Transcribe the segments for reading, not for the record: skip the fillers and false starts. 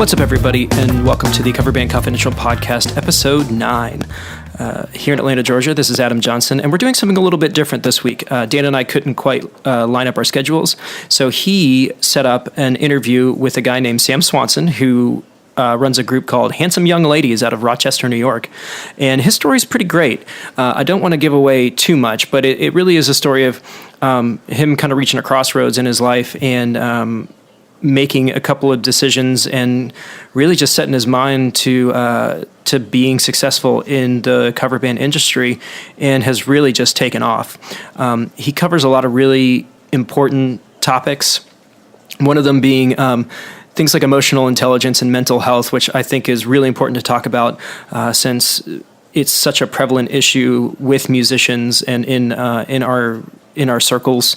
What's up, everybody, and welcome to the Cover Band Confidential Podcast, Episode 9. Here in Atlanta, Georgia, this is Adam Johnson, and we're doing something a little bit different this week. Dan and I couldn't quite line up our schedules, so he set up an interview with a guy named Sam Swanson, who runs a group called Handsome Young Ladies out of Rochester, New York. And his story is pretty great. I don't want to give away too much, but it really is a story of him kind of reaching a crossroads in his life and making a couple of decisions and really just setting his mind to being successful in the cover band industry, and has really just taken off. He covers a lot of really important topics, one of them being things like emotional intelligence and mental health, which I think is really important to talk about since it's such a prevalent issue with musicians and in our circles.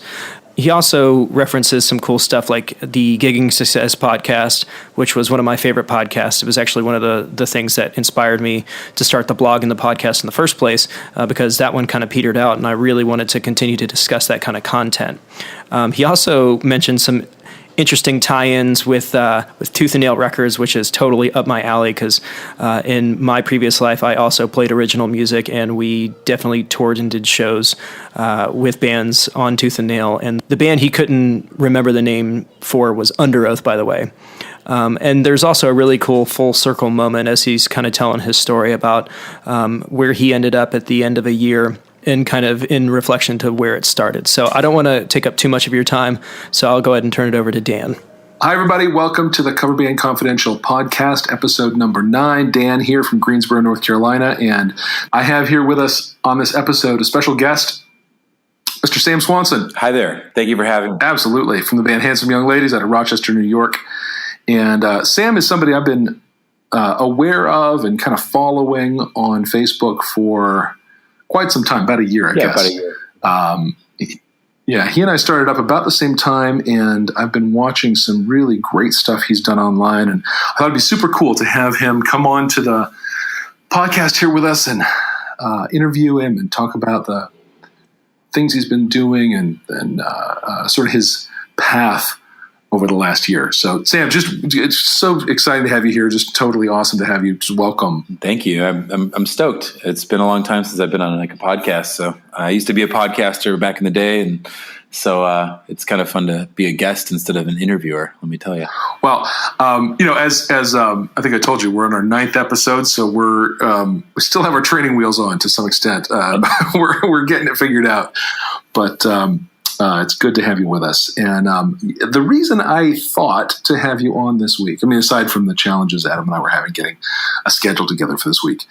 He also references some cool stuff like the Gigging Success podcast, which was one of my favorite podcasts. It was actually one of the things that inspired me to start the blog and the podcast in the first place, because that one kind of petered out, and I really wanted to continue to discuss that kind of content. He also mentioned some interesting tie-ins with Tooth and Nail Records, which is totally up my alley because in my previous life, I also played original music, and we definitely toured and did shows with bands on Tooth and Nail. And the band he couldn't remember the name for was Under Oath, by the way. And there's also a really cool full circle moment as he's kind of telling his story about where he ended up at the end of a year, and kind of in reflection to where it started. So I don't want to take up too much of your time, so I'll go ahead and turn it over to Dan. Hi, everybody. Welcome to the Cover Band Confidential Podcast, episode number 9. Dan here from Greensboro, North Carolina, and I have here with us on this episode a special guest, Mr. Sam Swanson. Hi there. Thank you for having me. Absolutely. From the band Handsome Young Ladies out of Rochester, New York. And Sam is somebody I've been aware of and kind of following on Facebook for quite some time, about a year, I guess. About a year. He and I started up about the same time, and I've been watching some really great stuff he's done online, and I thought it'd be super cool to have him come on to the podcast here with us and interview him and talk about the things he's been doing and sort of his path over the last year. So, Sam, it's so exciting to have you here. Just totally awesome to have you. Just welcome. Thank you. I'm stoked. It's been a long time since I've been on a podcast. So I used to be a podcaster back in the day, and so it's kind of fun to be a guest instead of an interviewer. Let me tell you. Well, as I think I told you, we're on our 9th episode, so we still have our training wheels on to some extent. We're getting it figured out, but. It's good to have you with us. And the reason I thought to have you on this week, I mean, aside from the challenges Adam and I were having getting a schedule together for this week,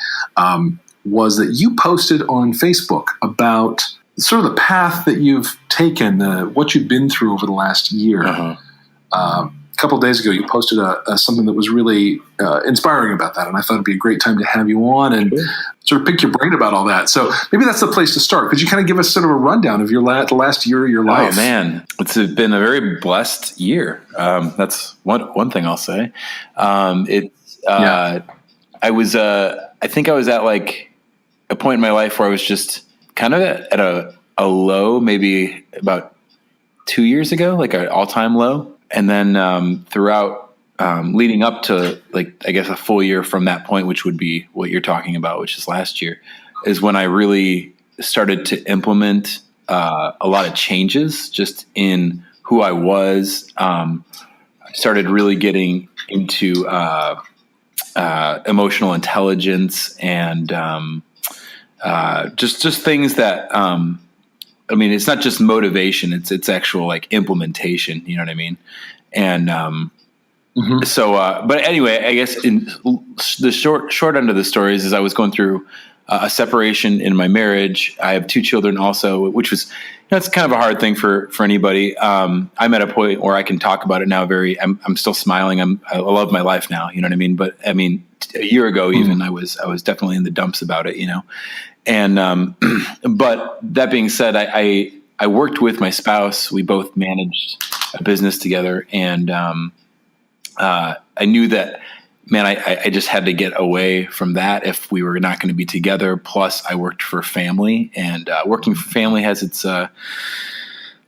was that you posted on Facebook about sort of the path that you've taken, what you've been through over the last year. Uh-huh. A couple of days ago, you posted something that was really inspiring about that, and I thought it'd be a great time to have you on and sort of pick your brain about all that. So maybe that's the place to start. Could you kind of give us sort of a rundown of the last year of your life? Oh man, it's been a very blessed year. That's one thing I'll say. I think I was at like a point in my life where I was just kind of at a low, maybe about 2 years ago, like an all-time low. And then throughout leading up to, like, I guess a full year from that point, which would be what you're talking about, which is last year, is when I really started to implement a lot of changes just in who I was. I started really getting into emotional intelligence and just things that I mean, it's not just motivation; it's actual like implementation. You know what I mean? And so, but anyway, I guess in the short end of the story is I was going through a separation in my marriage. I have 2 children also, which was it's kind of a hard thing for anybody. I'm at a point where I can talk about it now. I'm still smiling. I love my life now. You know what I mean? But I mean, a year ago, even I was definitely in the dumps about it. You know. And, but that being said, I worked with my spouse. We both managed a business together, and, I knew that, man, I just had to get away from that if we were not going to be together. Plus I worked for family, and, working for family has its,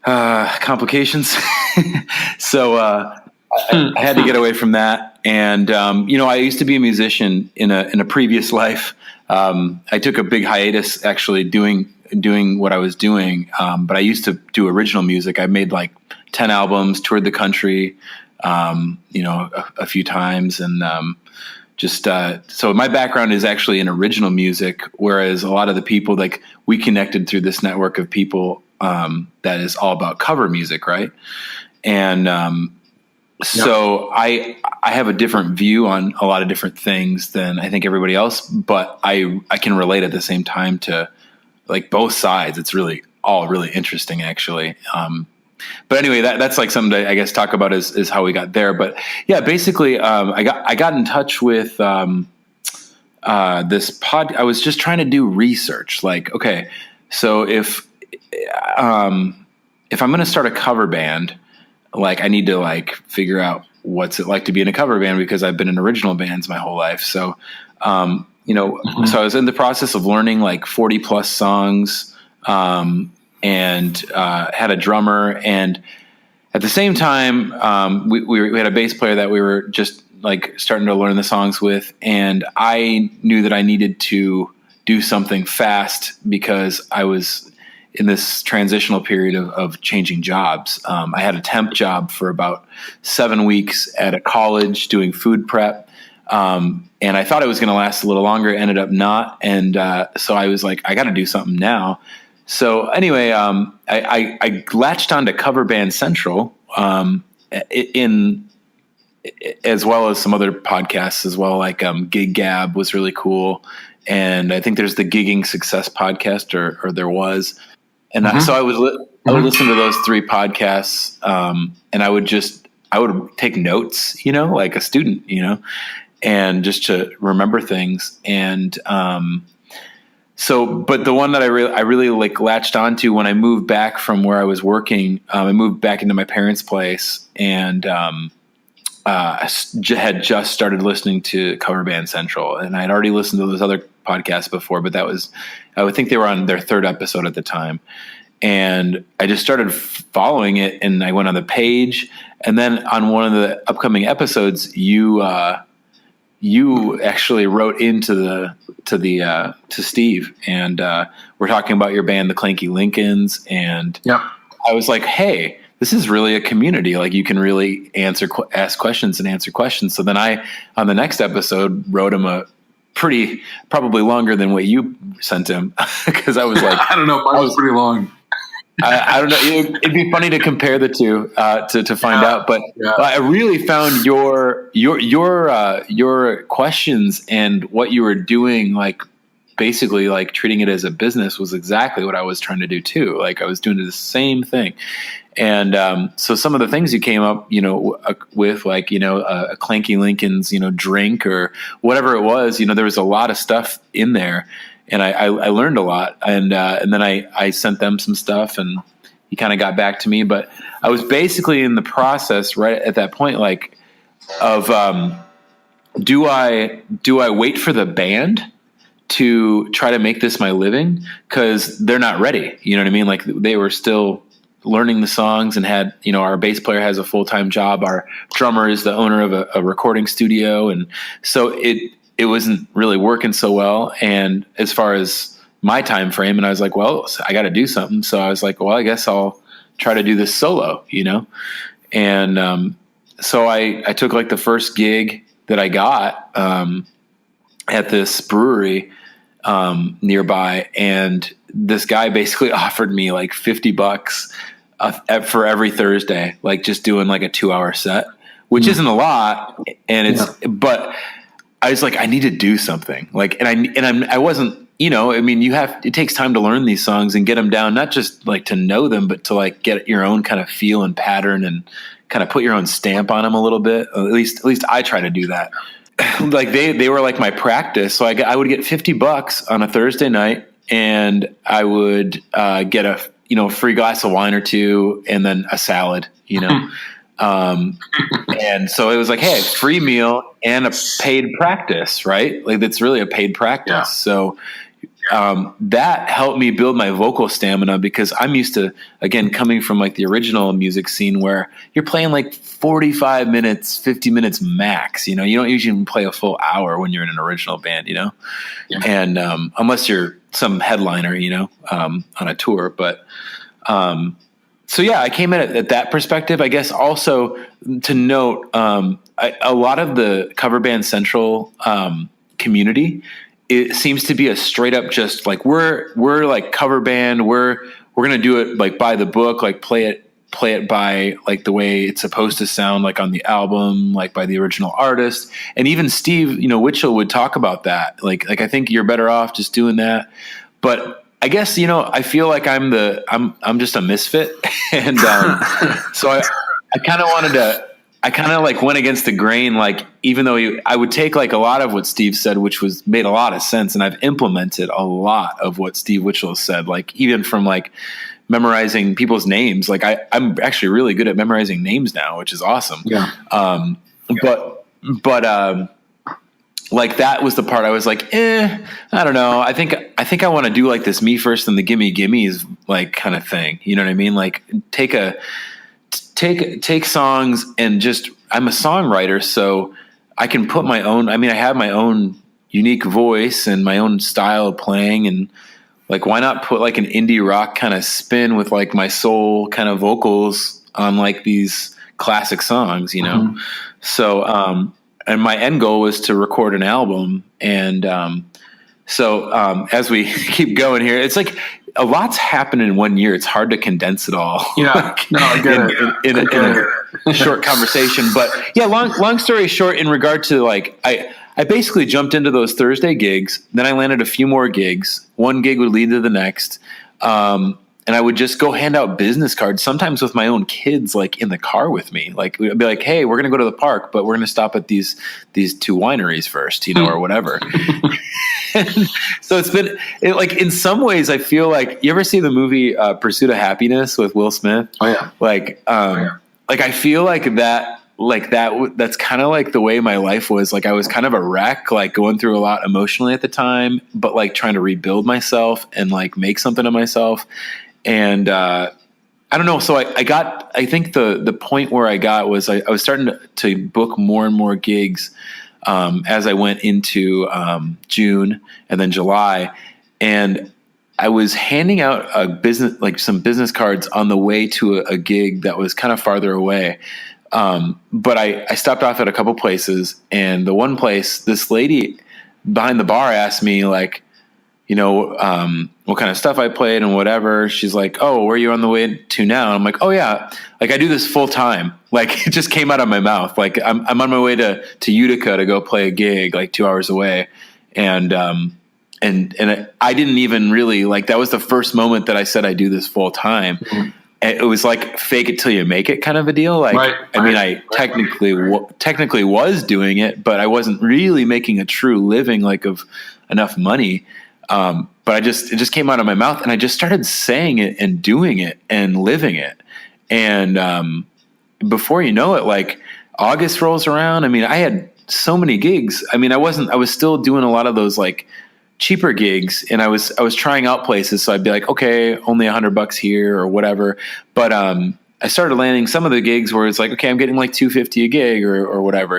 complications. So, I had to get away from that. And, I used to be a musician in a previous life. I took a big hiatus actually doing what I was doing. But I used to do original music. I made like 10 albums, toured the country, a few times. And, so my background is actually in original music, whereas a lot of the people, like, we connected through this network of people, that is all about cover music. Right. And, so I have a different view on a lot of different things than I think everybody else, but I can relate at the same time to like both sides. It's really all really interesting actually. But anyway, that's like something to, I guess, talk about is how we got there. But yeah, basically, I got in touch with this pod. I was just trying to do research. Like, okay, so if I'm going to start a cover band, like I need to like figure out what's it like to be in a cover band, because I've been in original bands my whole life. So, so I was in the process of learning like 40 plus songs, and had a drummer. And at the same time, we had a bass player that we were just like starting to learn the songs with. And I knew that I needed to do something fast because I was in this transitional period of changing jobs. I had a temp job for about 7 weeks at a college doing food prep. And I thought it was going to last a little longer. It ended up not. And so I was like, I got to do something now. So anyway, I latched onto Cover Band Central, in as well as some other podcasts as well, like Gig Gab was really cool. And I think there's the Gigging Success podcast, or there was. And so I would listen to those 3 podcasts, and I would take notes, like a student, and just to remember things. And but the one that I really like latched onto when I moved back from where I was working, I moved back into my parents' place, and I had just started listening to Cover Band Central, and I had already listened to those other podcasts before, but I would think they were on their 3rd episode at the time. And I just started following it, and I went on the page, and then on one of the upcoming episodes, you actually wrote into Steve, and we're talking about your band, the Clanky Lincolns. And I was like, hey, this is really a community. Like, you can really ask questions and answer questions. So then I, on the next episode, wrote him probably longer than what you sent him. Cause I was like, I don't know. Mine was pretty long. I don't know. It'd be funny to compare the two, to find out, but I really found your questions and what you were doing, like basically like treating it as a business, was exactly what I was trying to do too. Like, I was doing the same thing. And, so some of the things you came up, with, like, a Clanky Lincoln's, drink or whatever it was, there was a lot of stuff in there. And I learned a lot, and then I sent them some stuff, and he kind of got back to me. But I was basically in the process right at that point, like, of do I wait for the band to try to make this my living, because they're not ready, you know what I mean? Like, they were still learning the songs, and had, our bass player has a full-time job, our drummer is the owner of a recording studio, and so it wasn't really working so well. And as far as my time frame, and I was like, well, I got to do something. So I was like, well, I guess I'll try to do this solo, And so I took like the first gig that I got at this brewery nearby, and this guy basically offered me like $50 for every Thursday, like just doing like a 2-hour set, which isn't a lot. And but I was like, I need to do something, like, I wasn't, it takes time to learn these songs and get them down, not just like to know them, but to like get your own kind of feel and pattern and kind of put your own stamp on them a little bit. At least I try to do that. Like they were like my practice. So I would get $50 on a Thursday night, and I would get a free glass of wine or 2, and then a salad, and so it was like, hey, free meal and a paid practice, right? Like, that's really a paid practice. So that helped me build my vocal stamina, because I'm used to, again, coming from like the original music scene where you're playing like 45 minutes, 50 minutes max. You don't usually even play a full hour when you're in an original band, and unless you're some headliner, on a tour. But so yeah, I came at that perspective. I guess also to note, a lot of the Cover Band Central community, it seems to be a straight up just like we're like cover band. We're gonna do it like by the book, like play it by like the way it's supposed to sound, like on the album, like by the original artist. And even Steve, Witchell would talk about that. Like I think you're better off just doing that. But I guess I feel like I'm just a misfit, and so I kind of wanted to. I kind of like went against the grain, like even though I would take like a lot of what Steve said, which made a lot of sense, and I've implemented a lot of what Steve Witchell said, like even from like memorizing people's names. Like I'm actually really good at memorizing names now, which is awesome. Yeah. But like that was the part I was like, I don't know. I think I want to do like this me first and the gimme gimmes like kind of thing. You know what I mean? Like take songs and just, I'm a songwriter, so I can put my own, I have my own unique voice and my own style of playing, and like, why not put like an indie rock kind of spin with like my soul kind of vocals on like these classic songs, Mm-hmm. So, and my end goal was to record an album. And, as we keep going here, it's like a lot's happened in 1 year. It's hard to condense it all. Yeah, no, I get it. In a short conversation. But yeah, long story short, in regard to like, I basically jumped into those Thursday gigs. Then I landed a few more gigs. One gig would lead to the next. And I would just go hand out business cards, sometimes with my own kids, like in the car with me. Like we'd be like, "Hey, we're going to go to the park, but we're going to stop at these two wineries first, or whatever." So it's been like, in some ways, I feel like, you ever see the movie Pursuit of Happiness with Will Smith? Oh yeah. Like I feel like that. Like that's kind of like the way my life was. Like I was kind of a wreck, like going through a lot emotionally at the time, but like trying to rebuild myself and like make something of myself. And I don't know. So I think the point where I got was I was starting to book more and more gigs as I went into June and then July. And I was handing out some business cards on the way to a gig that was kind of farther away. But I stopped off at a couple places, and the one place, this lady behind the bar asked me like, what kind of stuff I played and whatever. She's like, "Oh, where are you on the way to now?" And I'm like, "Oh yeah, like I do this full time." Like it just came out of my mouth. Like I'm on my way to Utica to go play a gig like 2 hours away. And I didn't even really, like, that was the first moment that I said I do this full time. Mm-hmm. It was like fake it till you make it kind of a deal. Like, right, I technically was doing it, but I wasn't really making a true living, like of enough money. But it just came out of my mouth, and I just started saying it and doing it and living it. And, before you know it, like August rolls around. I had so many gigs. I was still doing a lot of those like cheaper gigs, and I was trying out places. So I'd be like, okay, only $100 here or whatever. But, I started landing some of the gigs where it's like, okay, I'm getting like $250 a gig or whatever,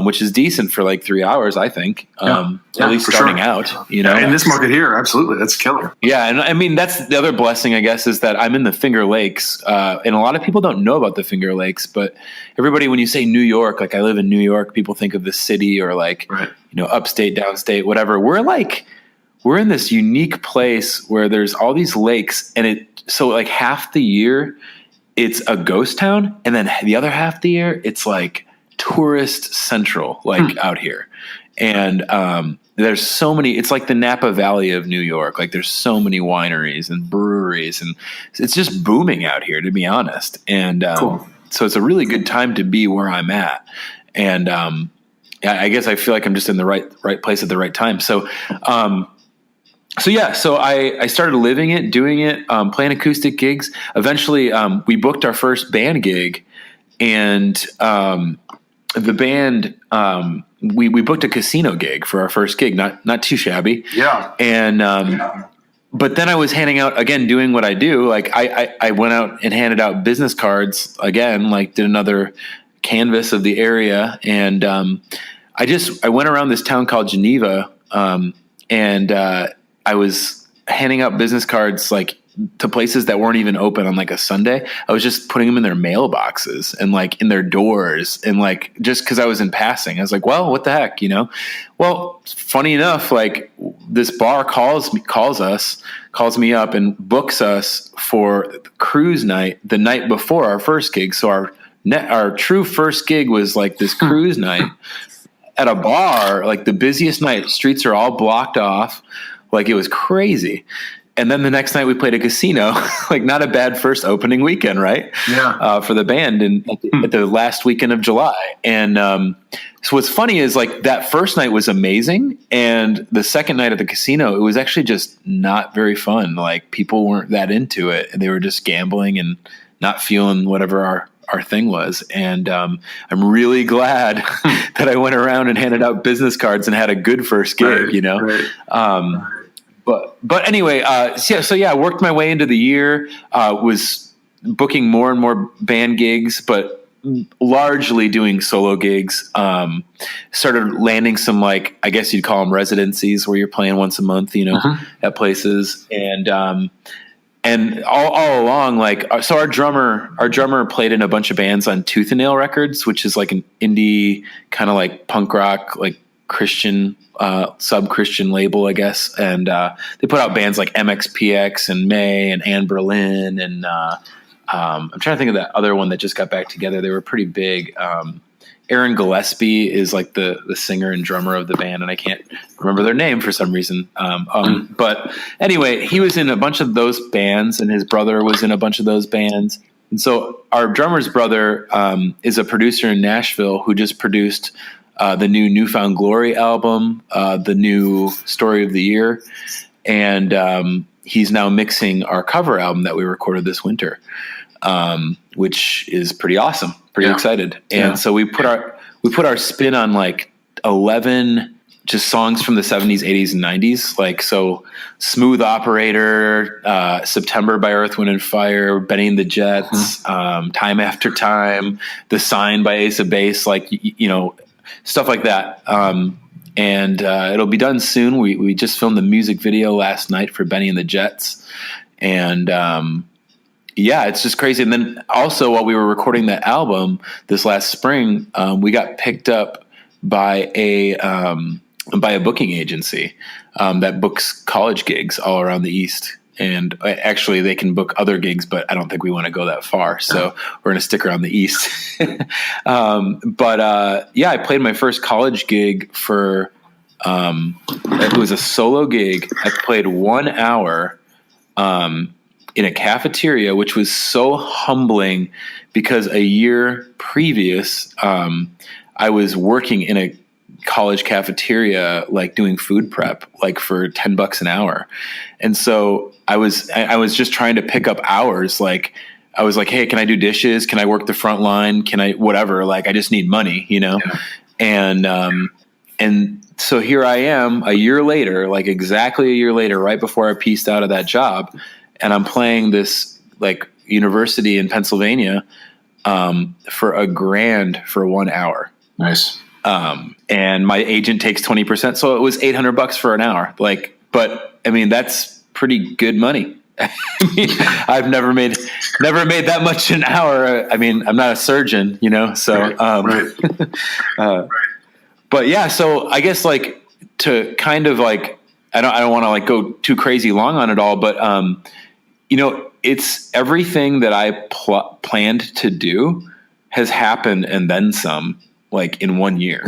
which is decent for like 3 hours, I think. At least starting out, in this market here, absolutely. That's killer. Yeah. And that's the other blessing, I guess, is that I'm in the Finger Lakes. And a lot of people don't know about the Finger Lakes, but everybody, when you say New York, like I live in New York, people think of the city or like, right, upstate, downstate, whatever. We're in this unique place where there's all these lakes, and so like half the year it's a ghost town, and then the other half the year it's like tourist central, like out here. And there's so many, it's like the Napa Valley of New York. Like there's so many wineries and breweries, and it's just booming out here, to be honest. And cool. So it's a really good time to be where I'm at. And I guess I feel like I'm just in the right place at the right time. So I started living it, doing it, playing acoustic gigs. Eventually, we booked our first band gig, and the band, we booked a casino gig for our first gig, not too shabby. Yeah. And, but then I was handing out, again, doing what I do. Like I went out and handed out business cards again, like did another canvas of the area. And, I went around this town called Geneva, and I was handing out business cards like to places that weren't even open on like a Sunday. I was just putting them in their mailboxes and like in their doors, and like just because I was in passing, I was like, well, what the heck, you know? Well, funny enough, like this bar calls me up and books us for cruise night the night before our first gig. So our true first gig was like this cruise night at a bar, like the busiest night. Streets are all blocked off. Like it was crazy. And then the next night we played a casino, like not a bad first opening weekend, right? Yeah. For the band at the last weekend of July. And so what's funny is like that first night was amazing. And the second night at the casino, it was actually just not very fun. Like people weren't that into it. They were just gambling and not feeling whatever our thing was. And I'm really glad that I went around and handed out business cards and had a good first gig, right, you know? Right. But anyway, so I worked my way into the year, was booking more and more band gigs, but largely doing solo gigs. Started landing some, like, I guess you'd call them residencies, where you're playing once a month, you know, at places. And all along, like, so our drummer played in a bunch of bands on Tooth and Nail Records, which is like an indie kind of like punk rock, like Christian, sub-Christian label, I guess. And they put out bands like MXPX and May and Anne Berlin. And I'm trying to think of that other one that just got back together. They were pretty big. Aaron Gillespie is like the singer and drummer of the band, and I can't remember their name for some reason. But anyway, he was in a bunch of those bands, and his brother was in a bunch of those bands. And so our drummer's brother is a producer in Nashville who just produced the new Newfound Glory album, the new Story of the Year. And he's now mixing our cover album that we recorded this winter, which is pretty awesome. Pretty excited. And so we put our spin on like 11 just songs from the 70s, 80s, and 90s. Like, so Smooth Operator, September by Earth, Wind and Fire, Benny and the Jets, Time After Time, The Sign by Ace of Base, like, you know, stuff like that. And it'll be done soon. We just filmed the music video last night for Benny and the Jets. And yeah, it's just crazy. And then also, while we were recording that album this last spring, we got picked up by a booking agency that books college gigs all around the East. And actually, they can book other gigs, but I don't think we want to go that far. So we're going to stick around the East. But yeah, I played my first college gig for, it was a solo gig. I played 1 hour in a cafeteria, which was so humbling because a year previous, I was working in a college cafeteria, like doing food prep, like for $10 an hour. And so I was just trying to pick up hours. Like I was like, hey, can I do dishes? Can I work the front line? Can I, whatever, like I just need money, you know? Yeah. And so here I am a year later, like exactly a year later, right before I pieced out of that job. And I'm playing this like university in Pennsylvania, for $1,000 for 1 hour. Nice. And my agent takes 20%. So it was $800 for an hour. Like, but I mean, that's pretty good money. I mean, I've never made that much an hour. I mean, I'm not a surgeon, you know, so, Right. But yeah, so I guess like to kind of like, I don't want to like go too crazy long on it all, but, you know, it's everything that I planned to do has happened and then some, like in 1 year,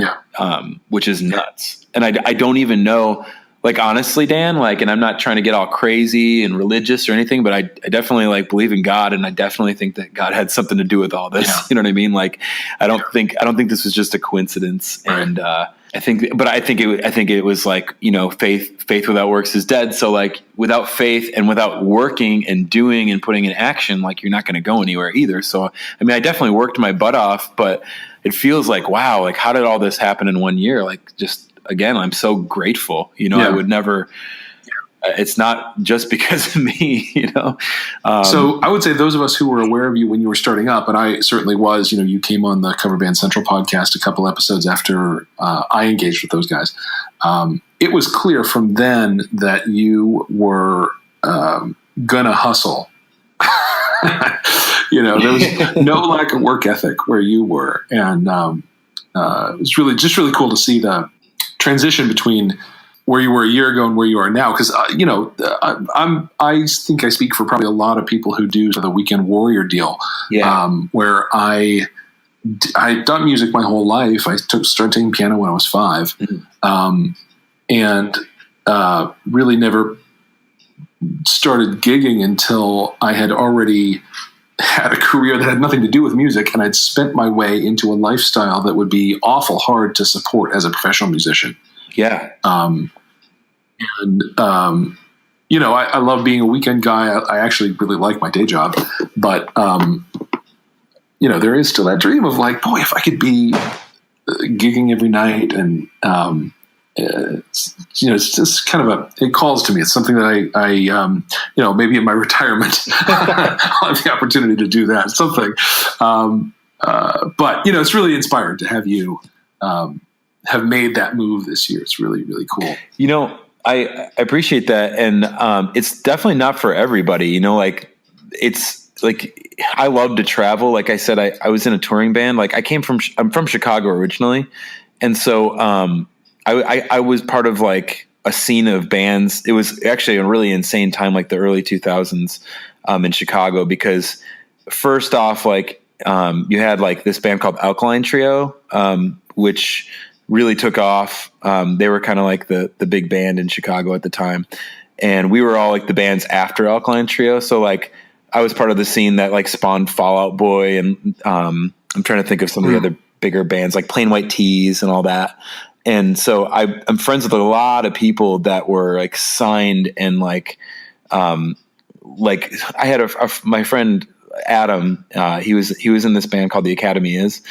which is nuts. And I don't even know like, honestly, Dan, like, and I'm not trying to get all crazy and religious or anything, but I definitely like believe in God. And I definitely think that God had something to do with all this. Yeah. You know what I mean? Like, I don't think this was just a coincidence. Right. And, I think it was like, you know, faith without works is dead. So like without faith and without working and doing and putting in action, like you're not going to go anywhere either. So, I mean, I definitely worked my butt off, but it feels like, wow, like how did all this happen in 1 year? Like, just, again, I'm so grateful, you know. I would never, it's not just because of me, you know? So I would say those of us who were aware of you when you were starting up, and I certainly was, you know, you came on the Cover Band Central podcast a couple episodes after I engaged with those guys. It was clear from then that you were gonna hustle. You know, there was no lack of work ethic where you were. And it was really cool to see the transition between where you were a year ago and where you are now. Because, you know, I think I speak for probably a lot of people who do the Weekend Warrior deal, where I'd done music my whole life. I started taking piano when I was 5, and really never started gigging until I had already had a career that had nothing to do with music, and I'd spent my way into a lifestyle that would be awful hard to support as a professional musician. Yeah. You know, I love being a weekend guy. I actually really like my day job, but, you know, there is still that dream of like, boy, if I could be gigging every night, and, you know, it's just kind of it calls to me. It's something that I you know, maybe in my retirement, I'll have the opportunity to do that, something. But, you know, it's really inspiring to have you, have made that move this year. It's really, really cool. You know, I appreciate that. And, it's definitely not for everybody, you know, like it's like, I love to travel. Like I said, I was in a touring band. Like I'm from Chicago originally. And so, I was part of like a scene of bands. It was actually a really insane time, like the early 2000s, in Chicago, because first off, like, you had like this band called Alkaline Trio, which really took off. They were kind of like the big band in Chicago at the time. And we were all like the bands after Alkaline Trio. So like I was part of the scene that like spawned Fall Out Boy. And, I'm trying to think of some of the other bigger bands like Plain White Tees and all that. And so I'm friends with a lot of people that were like signed, and like I had my friend Adam, he was in this band called The Academy Is,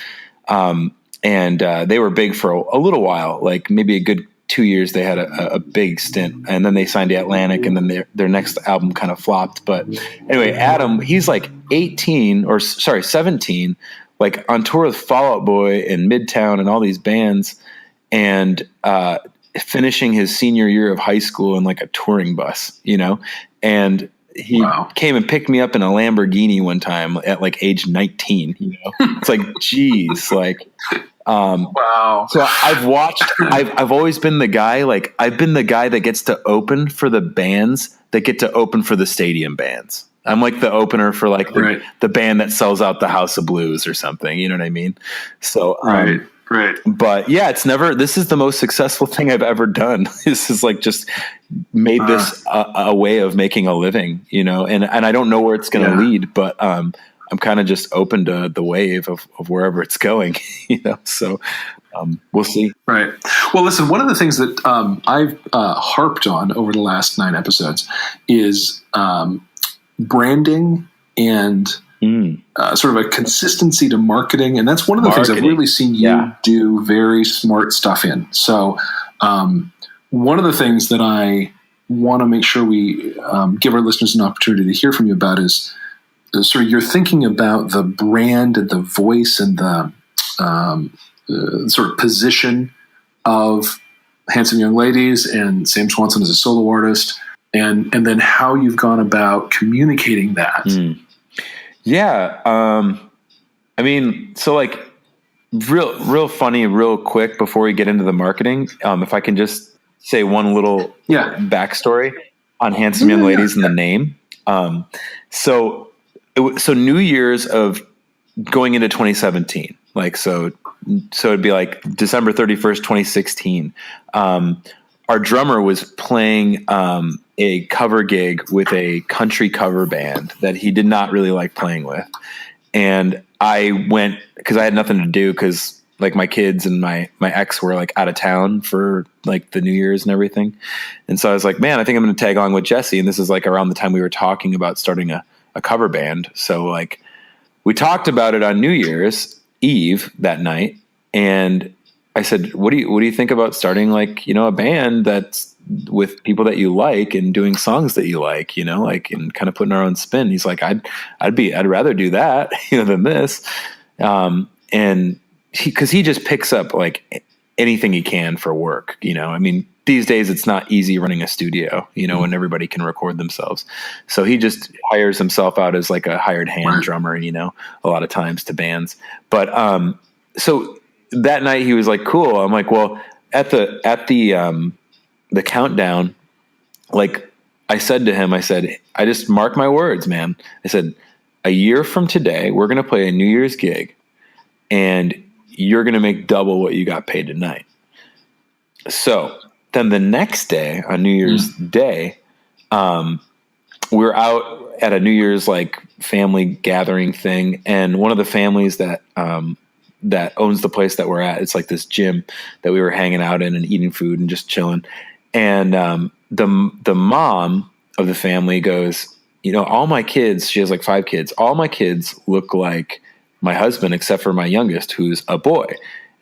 and they were big for a little while, like maybe a good 2 years. They had a big stint, and then they signed to Atlantic, and then their next album kind of flopped. But anyway, Adam, he's like 17, like on tour with Fall Out Boy and Midtown and all these bands, and finishing his senior year of high school in like a touring bus, you know. And he came and picked me up in a Lamborghini one time at like age 19, you know. It's like, geez, like, Wow. So I've always been the guy, like I've been the guy that gets to open for the bands that get to open for the stadium bands. I'm like the opener for like the band that sells out the House of Blues or something. You know what I mean? So, Right. But yeah, this is the most successful thing I've ever done. This is like just made this a way of making a living, you know, and I don't know where it's going to lead, but, I'm kind of just open to the wave of wherever it's going, you know? So, we'll see. Right. Well, listen, one of the things that, I've, harped on over the last 9 episodes is, branding and, sort of a consistency to marketing. And that's one of the things I've really seen you do very smart stuff in. So, one of the things that I want to make sure we, give our listeners an opportunity to hear from you about is, sort of you're thinking about the brand and the voice and the sort of position of Handsome Young Ladies and Sam Swanson as a solo artist, and then how you've gone about communicating that. Yeah. I mean, so like real funny, real quick before we get into the marketing, if I can just say one little backstory on Handsome Young Ladies and the name. So New Year's of going into 2017, like, so it'd be like December 31st, 2016. our drummer was playing a cover gig with a country cover band that he did not really like playing with. And I went because I had nothing to do because like my kids and my ex were like out of town for like the New Year's and everything. And so I was like, man, I think I'm going to tag along with Jesse. And this is like around the time we were talking about starting a cover band. So like we talked about it on New Year's Eve that night. And I said, what do you think about starting like, a band that's with people that you like and doing songs that you like, like, and kind of putting our own spin. He's like, I'd rather do that, than this. And cause he just picks up like anything he can for work, I mean, these days it's not easy running a studio, when everybody can record themselves. So he just hires himself out as like a hired hand drummer, a lot of times to bands. But, so that night he was like, cool. I'm like, well, at the countdown, like I said to him, I just mark my words, man. I said, a year from today, we're going to play a New Year's gig and you're going to make double what you got paid tonight. So then the next day on New Year's Day, we're out at a New Year's like family gathering thing. And one of the families that owns the place that we're at, it's like this gym that we were hanging out in and eating food and just chilling. And the mom of the family goes, all my kids, she has like 5 kids, all my kids look like my husband except for my youngest, who's a boy.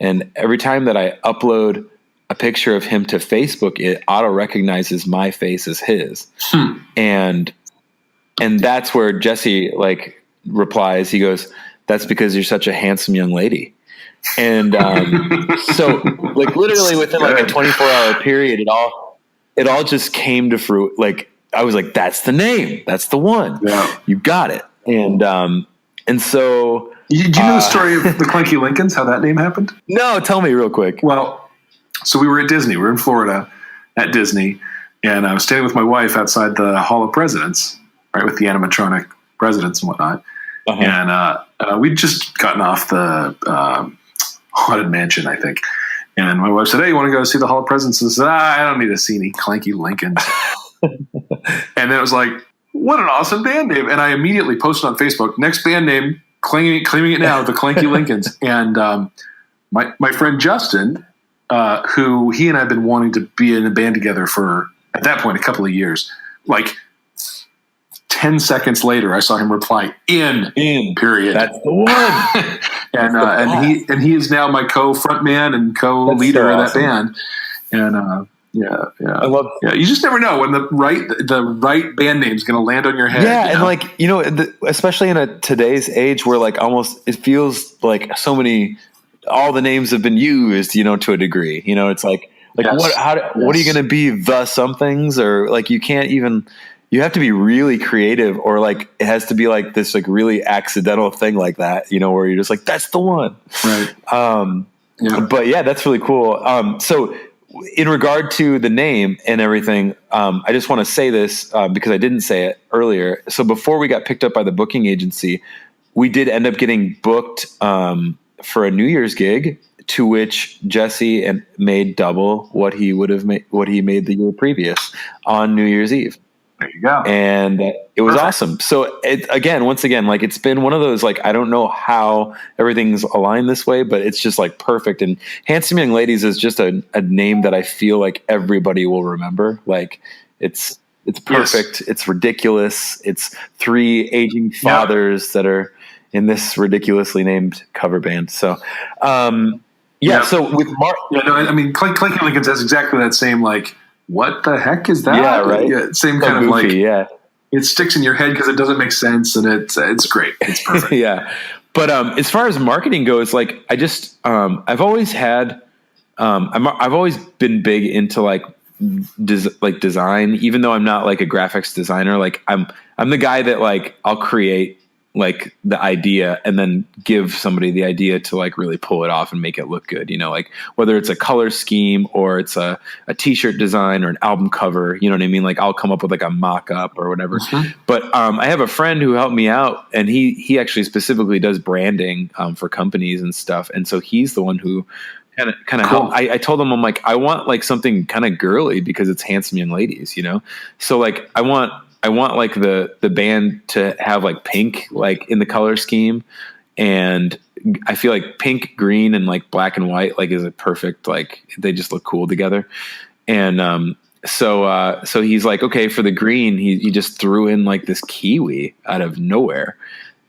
And every time that I upload a picture of him to Facebook, it auto recognizes my face as his. And that's where Jesse like replies, he goes, that's because you're such a handsome young lady. And so like literally within like a 24-hour period, it all just came to fruit. Like I was like, that's the name. That's the one. Yeah. You got it. And so do you know the story of the Clanky Lincolns, how that name happened? No, tell me real quick. Well, so we were at Disney. We were in Florida at Disney, and I was standing with my wife outside the Hall of Presidents, right, with the animatronic presidents and whatnot. Uh-huh. And we'd just gotten off the Haunted Mansion, I think. And my wife said, hey, you want to go see the Hall of Presidents? And I said, I don't need to see any Clanky Lincolns. And then it was like, what an awesome band name. And I immediately posted on Facebook, next band name, claiming it now, the Clanky Lincolns. And my friend Justin, who he and I have been wanting to be in a band together for, at that point, a couple of years, like 10 seconds later, I saw him reply, in period. That's the one. and he is now my co-frontman and co-leader of that band. And yeah. I love. Yeah, you just never know when the right band name is going to land on your head. Yeah, and like especially in today's age where like almost it feels like so many, all the names have been used, to a degree. It's like yes. What are you going to be, the somethings, or like you can't even. You have to be really creative, or like it has to be like this like really accidental thing like that, where you're just like, that's the one. Right. But yeah, that's really cool. So in regard to the name and everything, I just want to say this because I didn't say it earlier. So before we got picked up by the booking agency, we did end up getting booked for a New Year's gig, to which Jesse made double what he made the year previous on New Year's Eve. There you go. And it was awesome. So once again, like it's been one of those, like, I don't know how everything's aligned this way, but it's just like perfect. And Handsome Young Ladies is just a name that I feel like everybody will remember. Like it's perfect. Yes. It's ridiculous. It's 3 aging fathers that are in this ridiculously named cover band. So, so with Mark, I mean, Clanky Lincolns has exactly that same, like, what the heck is that? Yeah, right. Yeah, same kind of goofy, like, it sticks in your head because it doesn't make sense, and it's great. It's perfect. Yeah. But as far as marketing goes, like I just I've always had I've always been big into like design, even though I'm not like a graphics designer. Like I'm the guy that like I'll create like the idea and then give somebody the idea to like really pull it off and make it look good, like whether it's a color scheme or it's a t-shirt design or an album cover, you know what I mean? Like I'll come up with like a mock-up or whatever. Mm-hmm. But I have a friend who helped me out, and he actually specifically does branding for companies and stuff. And so he's the one who kind of help. I told them, I'm like, I want like something kind of girly because it's Handsome Young Ladies, you know? So like, I want like the band to have like pink, like in the color scheme. And I feel like pink, green, and like black and white, like is a perfect, like they just look cool together. And, so he's like, okay, for the green, he just threw in like this kiwi out of nowhere.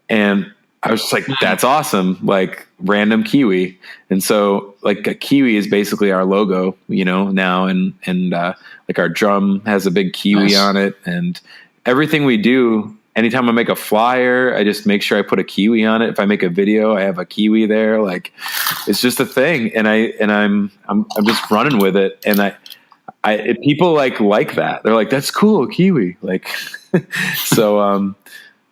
And I was just like, that's awesome. Like random kiwi. And so like a kiwi is basically our logo, you know, now. And like our drum has a big kiwi on it, and everything we do, anytime I make a flyer, I just make sure I put a kiwi on it. If I make a video, I have a kiwi there. Like it's just a thing. And I'm just running with it. And people like that. They're like, that's cool, kiwi. Like, so,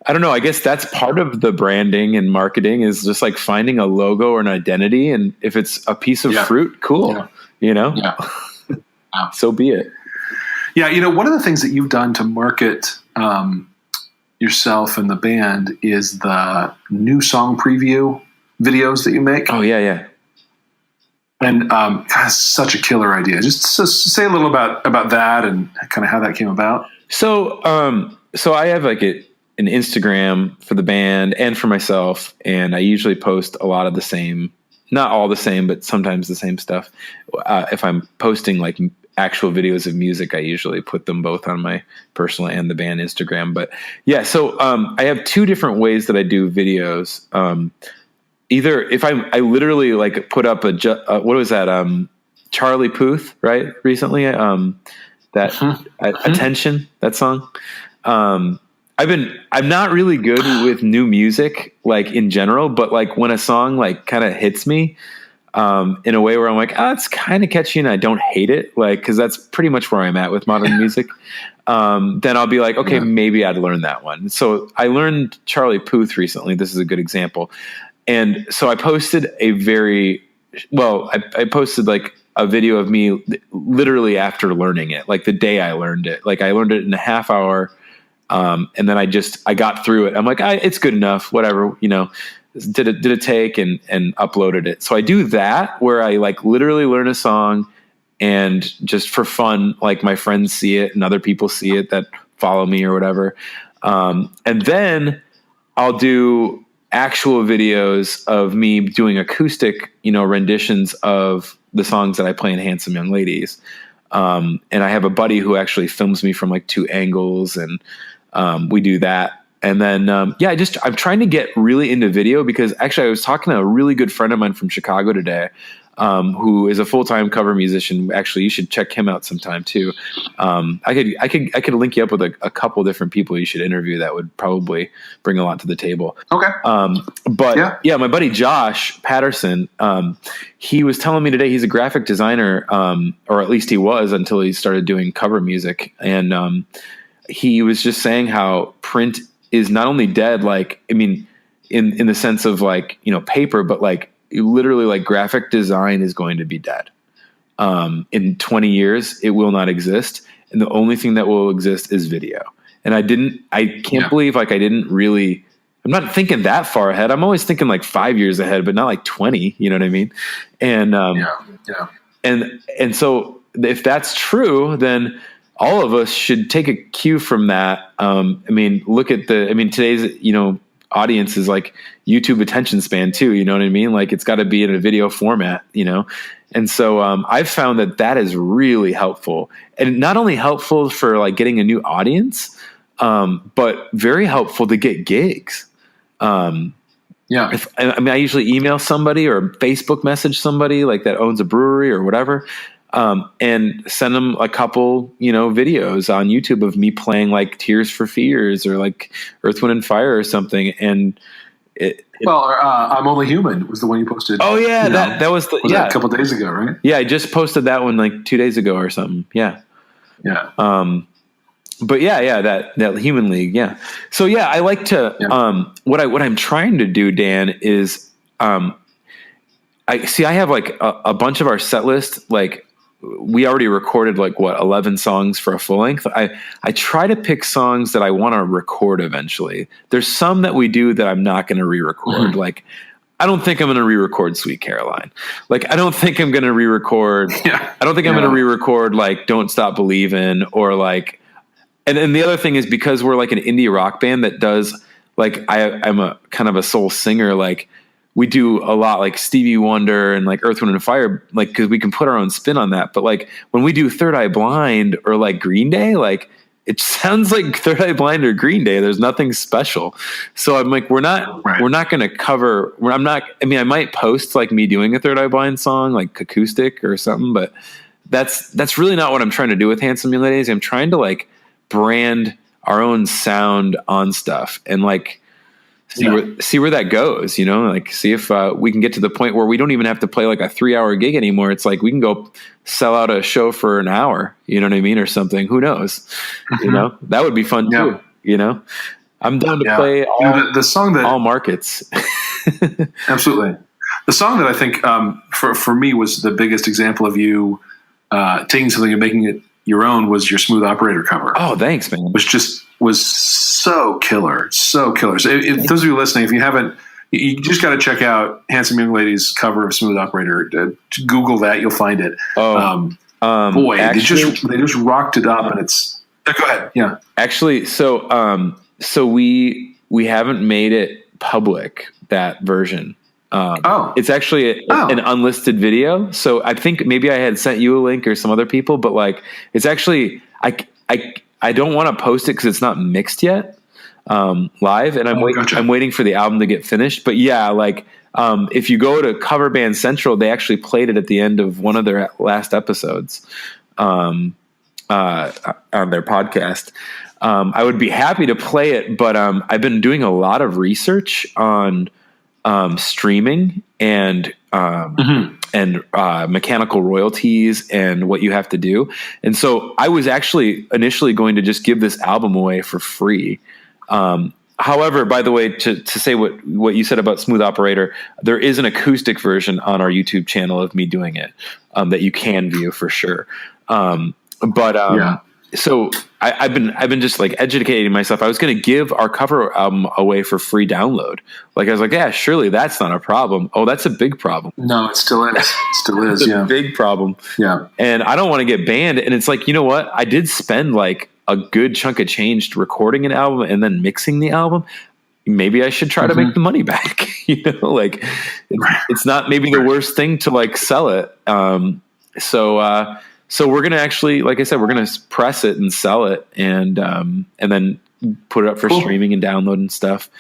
I don't know. I guess that's part of the branding and marketing is just like finding a logo or an identity. And if it's a piece of fruit, cool, you know, so be it. Yeah. You know, one of the things that you've done to market, yourself and the band is the new song preview videos that you make. Oh yeah. Yeah. And that's such a killer idea. Just say a little about that and kind of how that came about. So I have like an Instagram for the band and for myself, and I usually post a lot of the same, not all the same, but sometimes the same stuff. If I'm posting like actual videos of music, I usually put them both on my personal and the band Instagram. But yeah, so I have two different ways that I do videos. Either if I literally like put up what was that? Charlie Puth, right? Recently, Attention, that song. I'm not really good with new music, like in general, but like when a song like kind of hits me, in a way where I'm like, it's kind of catchy and I don't hate it. Like, cause that's pretty much where I'm at with modern music. Then I'll be like, okay, maybe I'd learn that one. So I learned Charlie Puth recently. This is a good example. And so I posted I posted like a video of me literally after learning it, like the day I learned it. Like I learned it in a half hour. And then I got through it. I'm like, it's good enough, whatever, you know, did a take and uploaded it. So I do that where I like literally learn a song and just for fun, like my friends see it and other people see it that follow me or whatever. And then I'll do actual videos of me doing acoustic, you know, renditions of the songs that I play in Handsome Young Ladies. And I have a buddy who actually films me from like two angles, and we do that. And then, I'm trying to get really into video because actually I was talking to a really good friend of mine from Chicago today, who is a full-time cover musician. Actually, you should check him out sometime too. I could link you up with a couple different people you should interview that would probably bring a lot to the table. Okay. But my buddy Josh Patterson, he was telling me today he's a graphic designer, or at least he was until he started doing cover music. And he was just saying how print is not only dead, like, I mean, in the sense of like, you know, paper, but like literally like graphic design is going to be dead. In 20 years, it will not exist. And the only thing that will exist is video. And I can't believe like I'm not thinking that far ahead. I'm always thinking like 5 years ahead, but not like 20, you know what I mean? And, and so if that's true, then all of us should take a cue from that. I mean, today's, you know, audience is like YouTube attention span too. You know what I mean? Like it's got to be in a video format, you know? And so, I've found that is really helpful, and not only helpful for like getting a new audience, but very helpful to get gigs. I usually email somebody or Facebook message somebody like that owns a brewery or whatever. And send them a couple, you know, videos on YouTube of me playing like Tears for Fears or like Earth, Wind and Fire or something. And I'm Only Human was the one you posted. Oh yeah. That was a couple of days ago, right? Yeah. I just posted that one like 2 days ago or something. Yeah. Yeah. But that Human League. Yeah. So yeah, I like to, what I'm trying to do, Dan, is, I have like a bunch of our set list, like, we already recorded like 11 songs for a full length. I try to pick songs that I want to record eventually. There's some that we do that I'm not going to re-record. Mm-hmm. Like I don't think I'm going to re-record Sweet Caroline. Like, I don't think I'm going to re-record. Yeah. I don't think I'm going to re-record like Don't Stop Believin', or like, and the other thing is, because we're like an indie rock band that does like, I'm a kind of a soul singer. Like, we do a lot like Stevie Wonder and like Earth, Wind and Fire, like, cause we can put our own spin on that. But like when we do Third Eye Blind or like Green Day, like, it sounds like Third Eye Blind or Green Day. There's nothing special. So I'm like, we're not going to cover, I might post like me doing a Third Eye Blind song, like acoustic or something, but that's really not what I'm trying to do with Handsome Young Ladies. I'm trying to like brand our own sound on stuff and like see where that goes, you know, like see if we can get to the point where we don't even have to play like a 3-hour gig anymore. It's like we can go sell out a show for an hour, you know what I mean? Or something, who knows, you know, that would be fun too. You know, I'm down to play all, the song that all markets. Absolutely. The song that I think for me was the biggest example of you taking something and making it your own was your Smooth Operator cover. Oh, thanks, man. Which was so killer. So those of you listening, if you haven't, you just got to check out Handsome Young Lady's cover of Smooth Operator. Google that, you'll find it. Boy, actually, they just rocked it up, and it's. Go ahead. Yeah. Actually, so we haven't made it public, that version. It's actually an unlisted video. So I think maybe I had sent you a link or some other people, but like, it's actually, I don't want to post it because it's not mixed yet, live. And I'm waiting for the album to get finished, but yeah, like, if you go to Cover Band Central, they actually played it at the end of one of their last episodes, on their podcast. I would be happy to play it, but, I've been doing a lot of research on, streaming and mechanical royalties and what you have to do. And so I was actually initially going to just give this album away for free. However, by the way, to say what you said about Smooth Operator, there is an acoustic version on our YouTube channel of me doing it, that you can view for sure. So I've been just like educating myself. I was going to give our cover album away for free download. Like I was like, yeah, surely that's not a problem. Oh, that's a big problem. No, it still is. It still is. It's a big problem. Yeah. And I don't want to get banned. And it's like, you know what? I did spend like a good chunk of change recording an album and then mixing the album. Maybe I should try to make the money back. You know, like it's not maybe the worst thing to like sell it. So we're going to actually, like I said, we're going to press it and sell it and then put it up for streaming and download and stuff.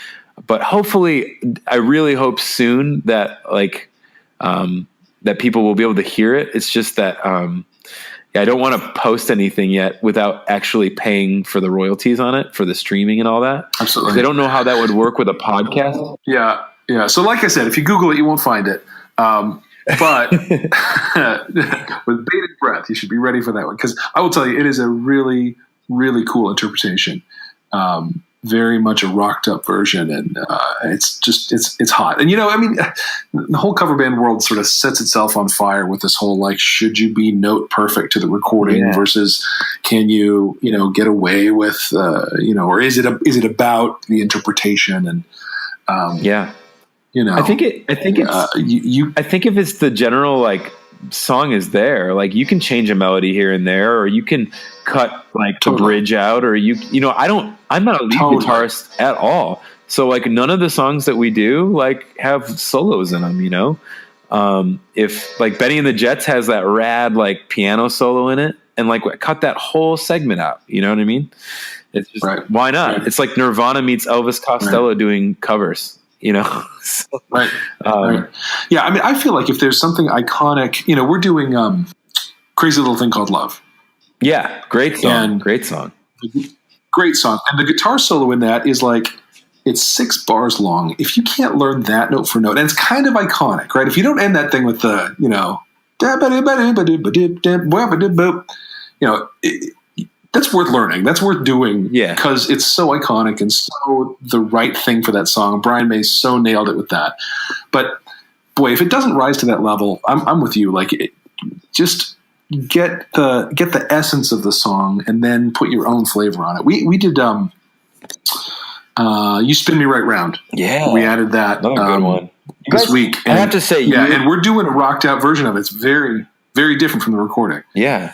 But hopefully, I really hope soon that like, that people will be able to hear it. It's just that, I don't want to post anything yet without actually paying for the royalties on it for the streaming and all that. Absolutely. I don't know how that would work with a podcast. Yeah. Yeah. So like I said, if you Google it, you won't find it. But with bated breath, you should be ready for that one. Because I will tell you, it is a really, really cool interpretation. Very much a rocked up version. And it's hot. And, you know, I mean, the whole cover band world sort of sets itself on fire with this whole, like, should you be note perfect to the recording versus can you, you know, get away with, or is it about the interpretation? And, you know, I think if it's the general like song is there, like you can change a melody here and there, or you can cut like the bridge out, or I'm not a lead guitarist at all. So like none of the songs that we do like have solos in them, you know? If like Benny and the Jets has that rad like piano solo in it, and like cut that whole segment out, you know what I mean? It's just why not? Right. It's like Nirvana meets Elvis Costello doing covers. You know, right. Yeah. I mean, I feel like if there's something iconic, you know, we're doing Crazy Little Thing Called Love. Yeah, great song. Great song. And the guitar solo in that is like, it's 6 bars long. If you can't learn that note for note, and it's kind of iconic, right? If you don't end that thing with the, you know, you know, that's worth learning. That's worth doing. Yeah. Because it's so iconic and so the right thing for that song. Brian May so nailed it with that. But boy, if it doesn't rise to that level, I'm with you. Like, just get the essence of the song and then put your own flavor on it. We did You Spin Me Right Round. Yeah. We added that. Another good one. this week. I have to say, and we're doing a rocked out version of it. It's very, very different from the recording. Yeah.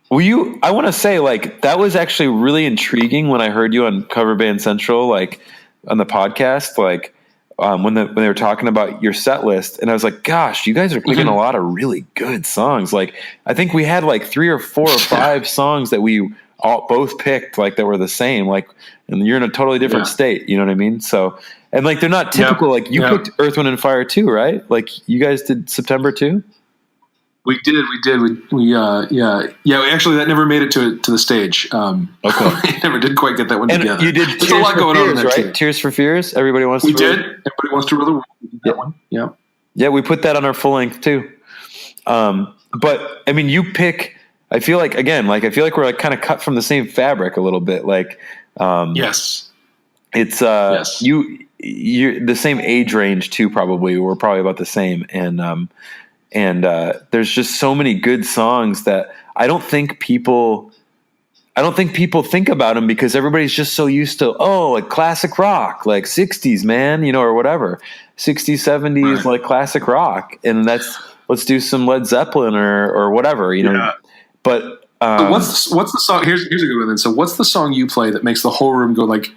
I want to say, like, that was actually really intriguing when I heard you on Cover Band Central, like on the podcast, like when they were talking about your set list, and I was like, gosh, you guys are picking a lot of really good songs. Like, I think we had like 3 or 4 or 5 songs that we both picked, like, that were the same, like, and you're in a totally different state, you know what I mean? So, and like, they're not typical. Like, you picked Earth, Wind and Fire too, right? Like, you guys did September too. We did. Actually, that never made it to the stage. Okay, we never did quite get that one together. You did. There's a lot going on in there, right? Tears for Fears. Everybody wants. We did. Everybody wants to rule the world. We did that one. Yeah. Yeah, we put that on our full length too. But I mean, you pick. I feel like we're like kind of cut from the same fabric a little bit. Like, yes, it's you're the same age range too. Probably we're probably about the same, and there's just so many good songs that I don't think people think about them, because everybody's just so used to, like classic rock, like 60s, man, or whatever, 60s, 70s, like classic rock. And let's do some Led Zeppelin or whatever, Yeah. But so what's the song? Here's a good one then. So what's the song you play that makes the whole room go like,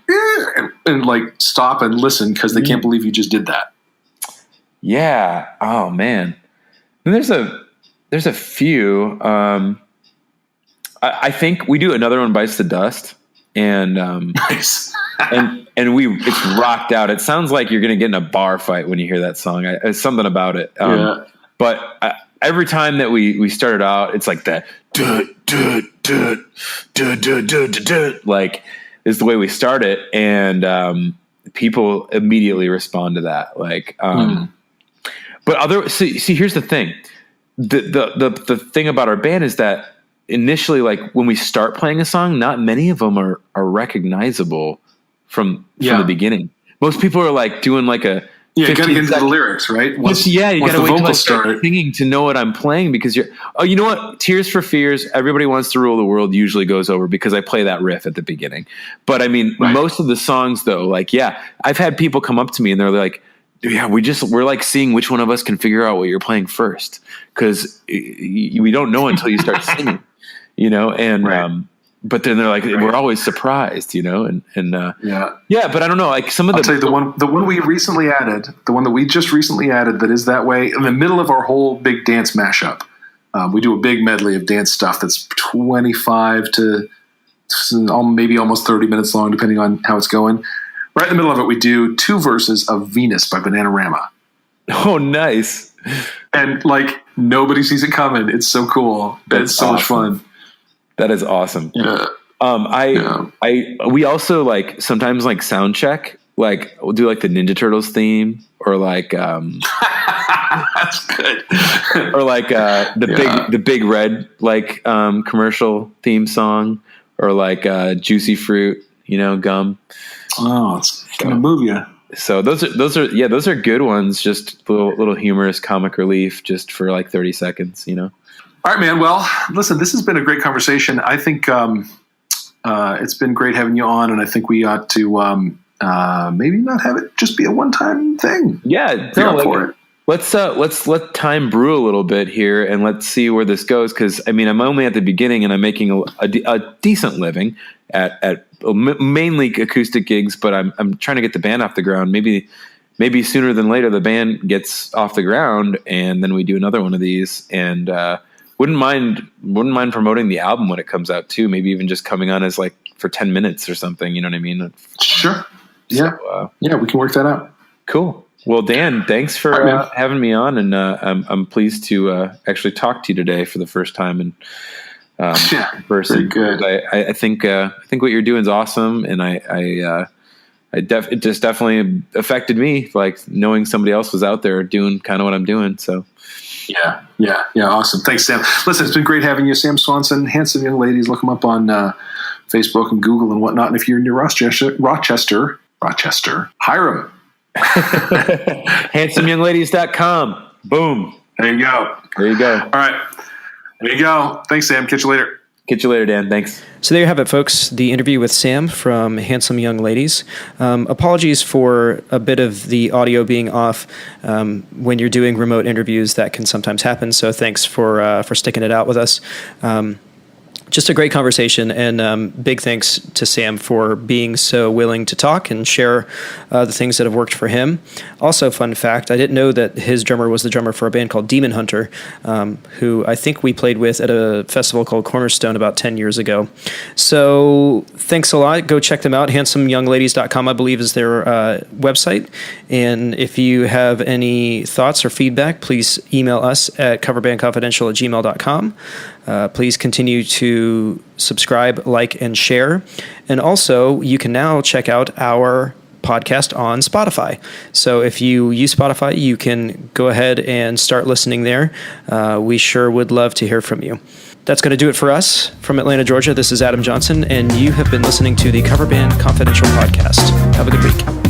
and like stop and listen because they can't believe you just did that? Yeah. Oh man. There's a few. I think we do Another One Bites the Dust, and nice. and it's rocked out. It sounds like you're gonna get in a bar fight when you hear that song. It's something about it. But every time that we started out, it's like that. Like is the way we start it, and people immediately respond to that. Like. But see, here's the thing. The thing about our band is that initially, like when we start playing a song, not many of them are recognizable from the beginning. Most people are like doing like a you got to get into the lyrics, right? You got to wait till I start singing to know what I'm playing, because you know what? Tears for Fears, Everybody Wants to Rule the World usually goes over because I play that riff at the beginning. But I mean, most of the songs though, like I've had people come up to me and they're like, yeah, we're like seeing which one of us can figure out what you're playing first, because we don't know until you start singing, and but then they're like, we're always surprised, and but I don't know, like some of I'll tell you the one we recently added, the one that we just recently added that is that way in the middle of our whole big dance mashup. We do a big medley of dance stuff that's 25 to maybe almost 30 minutes long, depending on how it's going. Right in the middle of it, we do 2 verses of Venus by Bananarama. Oh, nice. And like nobody sees it coming. It's so cool. It's so much fun. That is awesome. Yeah. We also like sometimes like sound check, like we'll do like the Ninja Turtles theme, or like that's good. Or like the big red like commercial theme song, or like Juicy Fruit, gum. Oh, it's gonna move you. So those are good ones. Just little humorous comic relief, just for like 30 seconds. All right, man. Well, listen, this has been a great conversation. I think it's been great having you on, and I think we ought to maybe not have it just be a one-time thing. Yeah, for it. Let's let time brew a little bit here, and let's see where this goes. Because I mean, I'm only at the beginning, and I'm making a decent living at mainly acoustic gigs, but I'm trying to get the band off the ground. Maybe sooner than later the band gets off the ground, and then we do another one of these. And wouldn't mind promoting the album when it comes out too. Maybe even just coming on as like for 10 minutes or something. You know what I mean? Sure. Yeah. So, we can work that out. Cool. Well, Dan, thanks for having me on, and I'm pleased to actually talk to you today for the first time in person. Very good. I think what you're doing is awesome, and it just definitely affected me, like knowing somebody else was out there doing kind of what I'm doing. So yeah, awesome. Thanks, Sam. Listen, it's been great having you, Sam Swanson. Handsome young ladies, look them up on Facebook and Google and whatnot. And if you're near Rochester, hire them. HandsomeYoungLadies.com. Boom. There you go. There you go. All right. There you go. Thanks, Sam. Catch you later. Catch you later, Dan. Thanks. So there you have it, folks. The interview with Sam from Handsome Young Ladies. Apologies for a bit of the audio being off. When you're doing remote interviews, that can sometimes happen. So thanks for sticking it out with us. Just a great conversation, and big thanks to Sam for being so willing to talk and share the things that have worked for him. Also, fun fact, I didn't know that his drummer was the drummer for a band called Demon Hunter, who I think we played with at a festival called Cornerstone about 10 years ago. So thanks a lot. Go check them out. HandsomeYoungLadies.com, I believe, is their website. And if you have any thoughts or feedback, please email us at coverbandconfidential@gmail.com. Please continue to subscribe, like, and share. And also, you can now check out our podcast on Spotify. So if you use Spotify, you can go ahead and start listening there. We sure would love to hear from you. That's going to do it for us. From Atlanta, Georgia, this is Adam Johnson, and you have been listening to the Cover Band Confidential podcast. Have a good week.